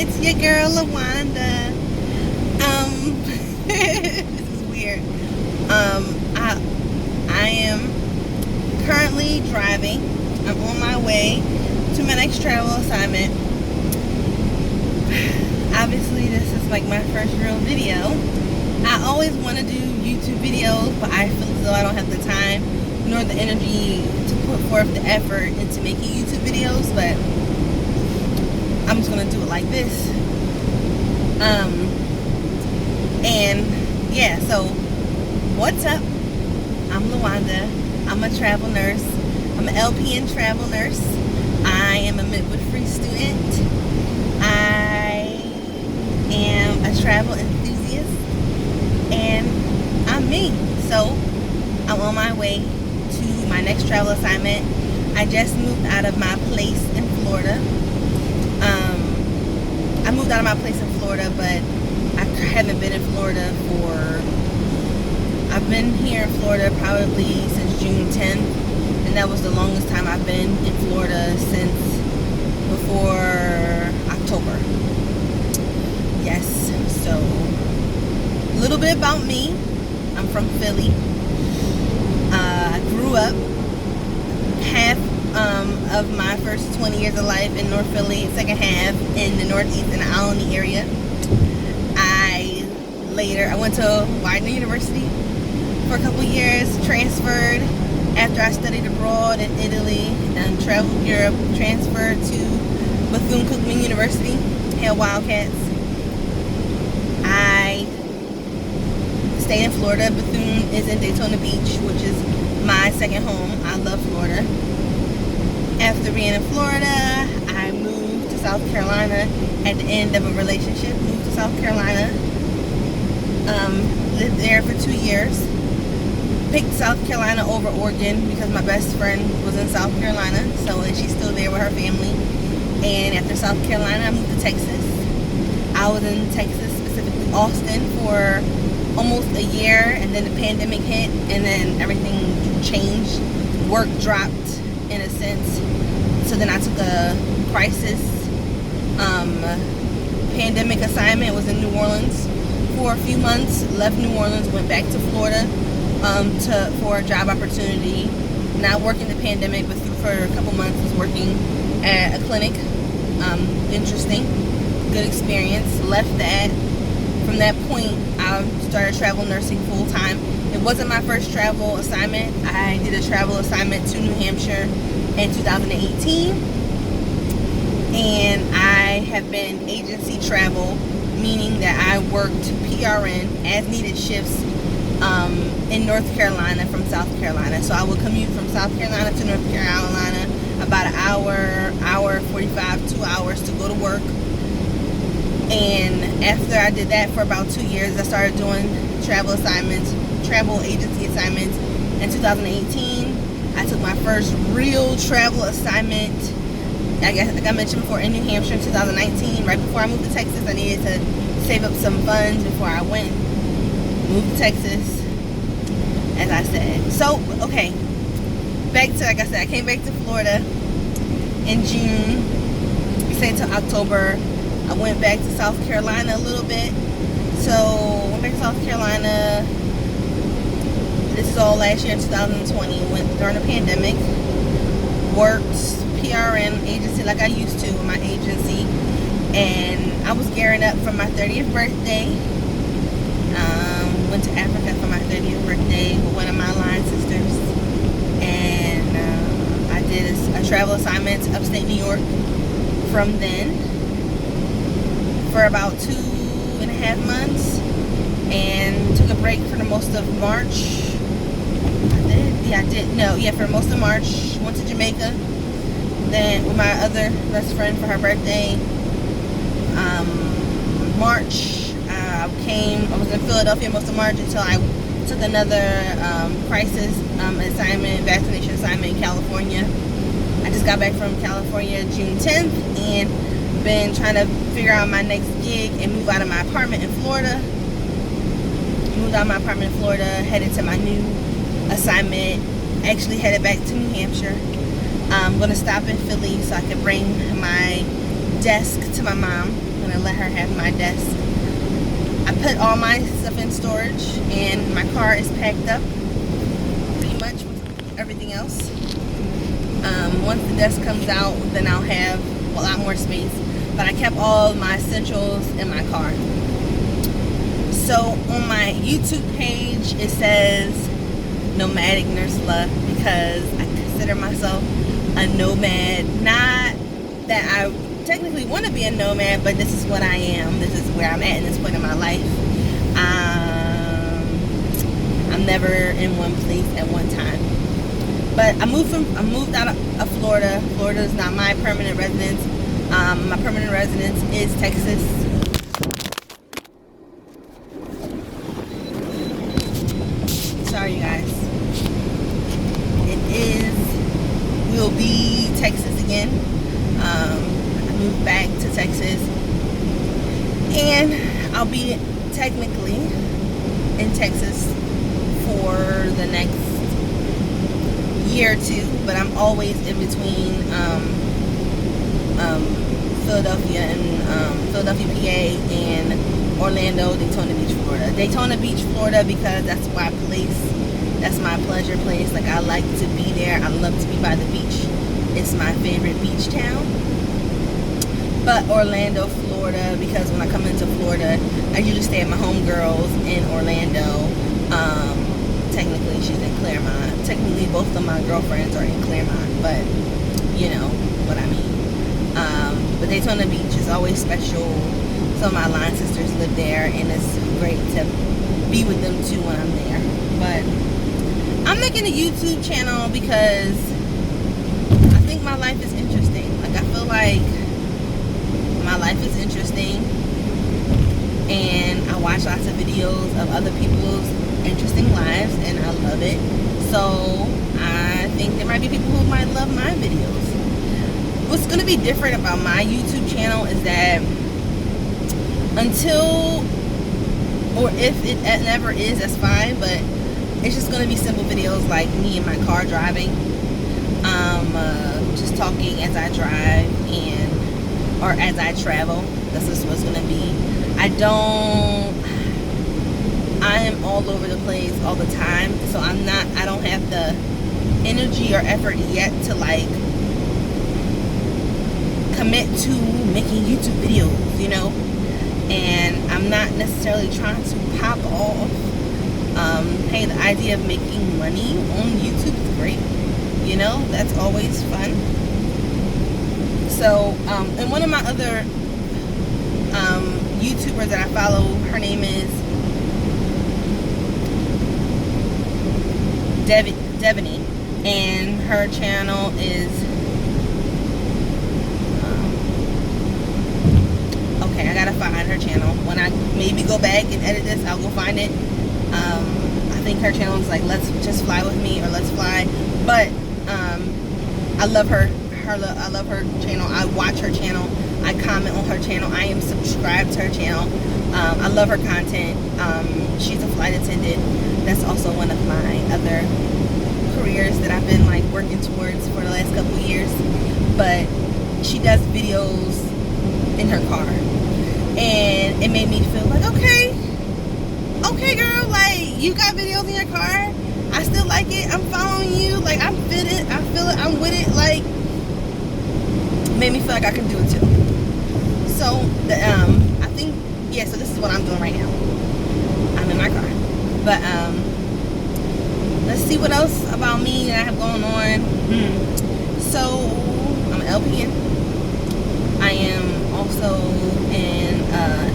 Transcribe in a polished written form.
It's your girl LaWanda. This is weird. I am currently driving. I'm on my way to my next travel assignment. Obviously, this is like my first real video. I always want to do YouTube videos, but I feel as though I don't have the time nor the energy to put forth the effort into making YouTube videos, but I'm just gonna do it like this. And yeah, so what's up? I'm LaWanda. I'm a travel nurse. I'm an LPN travel nurse. I am a midwifery student. I am a travel enthusiast, and I'm me. So I'm on my way to my next travel assignment. I just moved out of my place in Florida. I moved out of my place in Florida, but I haven't been in Florida I've been here in Florida probably since June 10th, and that was the longest time I've been in Florida since before October. Yes, so a little bit about me. I'm from Philly. I grew up half of my first 20 years of life in North Philly, second half in the Northeast in the Alany area. I went to Widener University for a couple years, transferred after I studied abroad in Italy and traveled Europe, transferred to Bethune-Cookman University, had Wildcats. I stayed in Florida. Bethune is in Daytona Beach, which is my second home. I love Florida. After being in Florida, I moved to South Carolina at the end of a relationship. Moved to South Carolina. Lived there for 2 years. Picked South Carolina over Oregon because my best friend was in South Carolina, and she's still there with her family. And after South Carolina, I moved to Texas. I was in Texas, specifically Austin, for almost a year, and then the pandemic hit, and then everything changed. Work dropped, in a sense. So then I took a crisis pandemic assignment. Was in New Orleans for a few months. Left New Orleans, went back to Florida for a job opportunity. Not working the pandemic, but for a couple months was working at a clinic. Interesting, good experience. Left that. From that point, I started travel nursing full time. It wasn't my first travel assignment. I did a travel assignment to New Hampshire in 2018, and I have been agency travel, meaning that I worked PRN as needed shifts in North Carolina from South Carolina. So I would commute from South Carolina to North Carolina about an hour 45, 2 hours to go to work. And after I did that for about 2 years, I started doing travel agency assignments. In 2018, I took my first real travel assignment, I guess, like I mentioned before, in New Hampshire in 2019. Right before I moved to Texas, I needed to save up some funds before I moved to Texas, as I said. So, okay, back to, like I said, I came back to Florida in June, stayed until October. I went back to South Carolina a little bit. So, went back to South Carolina. This is all last year in 2020. Went during the pandemic. Worked PRN agency like I used to with my agency. And I was gearing up for my 30th birthday. Went to Africa for my 30th birthday with one of my line sisters. And I did a travel assignment to upstate New York from then for about 2.5 months, and took a break for the most of March. For most of March. Went to Jamaica then with my other best friend for her birthday. March, I was in Philadelphia most of March until I took another crisis vaccination assignment in California. I just got back from California June 10th, and been trying to figure out my next gig and move out of my apartment in Florida. Moved out of my apartment in Florida, headed to my new assignment. Actually headed back to New Hampshire. I'm going to stop in Philly so I can bring my desk to my mom. gonna let her have my desk. I put all my stuff in storage, and my car is packed up pretty much with everything else. Once the desk comes out, then I'll have a lot more space. But I kept all my essentials in my car. So on my YouTube page, it says Nomadic Nursela because I consider myself a nomad. Not that I technically want to be a nomad, but this is what I am. This is where I'm at in this point in my life. I'm never in one place at one time. But I moved out of Florida. Florida is not my permanent residence. My permanent residence is Texas. Sorry, you guys. Will be Texas again. I moved back to Texas, and I'll be technically in Texas for the next year or two, but I'm always in between Philadelphia, PA, and Orlando, Daytona Beach, Florida. Daytona Beach, Florida, because that's my place. That's my pleasure place. Like, I like to be there. I love to be by the beach. It's my favorite beach town. But Orlando, Florida, because when I come into Florida, I usually stay at my homegirls in Orlando. Technically, she's in Claremont. Technically, both of my girlfriends are in Claremont, but you know what I mean. But Daytona Beach is always special. Some of my line sisters live there, and it's great to be with them too when I'm there. But I'm making a YouTube channel because I think my life is interesting. Like, I feel like my life is interesting, and I watch lots of videos of other people's interesting lives, and I love it. So I think there might be people who might love my videos. What's going to be different about my YouTube channel is that until, or if it never is, that's fine, but it's just going to be simple videos like me in my car driving, just talking as I drive or as I travel. That's just what's going to be. I am all over the place all the time, so I don't have the energy or effort yet to like commit to making YouTube videos, you know, and I'm not necessarily trying to pop off. Hey, the idea of making money on YouTube is great, you know, that's always fun. So, and one of my other YouTubers that I follow, her name is Devony, and her channel is okay, I gotta find her channel. When I maybe go back and edit this, I'll go find it. I think her channel is like Let's Just Fly With Me or Let's Fly, but I love her. I love her channel. I watch her channel. I comment on her channel. I am subscribed to her channel. I love her content. She's a flight attendant. That's also one of my other careers that I've been like working towards for the last couple of years. But she does videos in her car, and it made me feel like, okay girl, like, you got videos in your car. I still like it. I'm following you. Like, I'm fitted. I feel it. I'm with it. Like, made me feel like I can do it too. So I think, yeah, so this is what I'm doing right now. I'm in my car. But let's see what else about me that I have going on. So I'm an LPN. I am also in